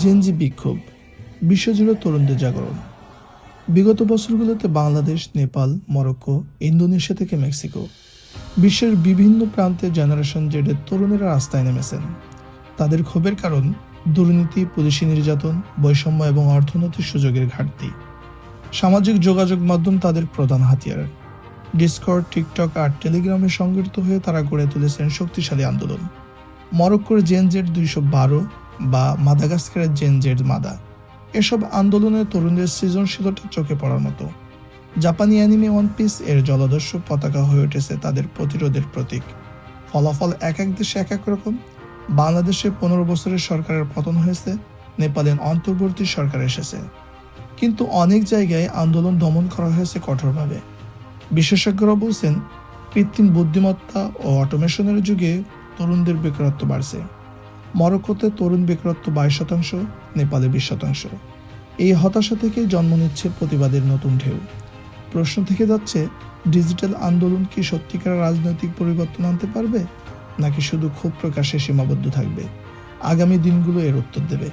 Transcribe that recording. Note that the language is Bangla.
জেনজি বিক্ষোভ বিশ্বজুড়ে তরুণদের জাগরণ। বিগত বছরগুলোতে বাংলাদেশ, নেপাল, মরক্কো, ইন্দোনেশিয়া থেকে মেক্সিকো, বিশ্বের বিভিন্ন প্রান্তে জেনারেশন জেডের তরুণেরা রাস্তায় নেমেছেন। তাদের ক্ষোভের কারণ দুর্নীতি, পুলিশি নির্যাতন, বৈষম্য এবং অর্থনৈতিক সুযোগের ঘাটতি। সামাজিক যোগাযোগ মাধ্যম তাদের প্রধান হাতিয়ার। ডিসকর্ড, টিকটক আর টেলিগ্রামে সংগঠিত হয়ে তারা গড়ে তুলেছেন শক্তিশালী আন্দোলন। মরক্কোর জেন জেড 212 বা মাদাগাস্কারের জেন জেড মাদা, এসব আন্দোলনে তরুণদের সৃজনশীলতা চোখে পড়ার মতো। জাপানি অ্যানিমে ওয়ান পিস এর জলদস্যু পতাকা হয়ে উঠেছে তাদের প্রতিরোধের প্রতীক। ফলাফল এক এক দেশে এক এক রকম। বাংলাদেশে 15 বছরের সরকারের পতন হয়েছে, নেপালে অন্তর্বর্তী সরকার এসেছে, কিন্তু অনেক জায়গায় আন্দোলন দমন করা হয়েছে কঠোরভাবে। বিশেষজ্ঞরা বলছেন, কৃত্রিম বুদ্ধিমত্তা ও অটোমেশনের যুগে তরুণদের বেকারত্ব বাড়ছে। মরক্কোতে তরুণ বেকারত্ব 22%, নেপালে 20%। এই হতাশা থেকেই জন্ম নিচ্ছে প্রতিবাদের নতুন ঢেউ। প্রশ্ন থেকে যাচ্ছে, ডিজিটাল আন্দোলন কি সত্যিকার রাজনৈতিক পরিবর্তন আনতে পারবে, নাকি শুধু ক্ষোভ প্রকাশে সীমাবদ্ধ থাকবে? আগামী দিনগুলো এর উত্তর দেবে।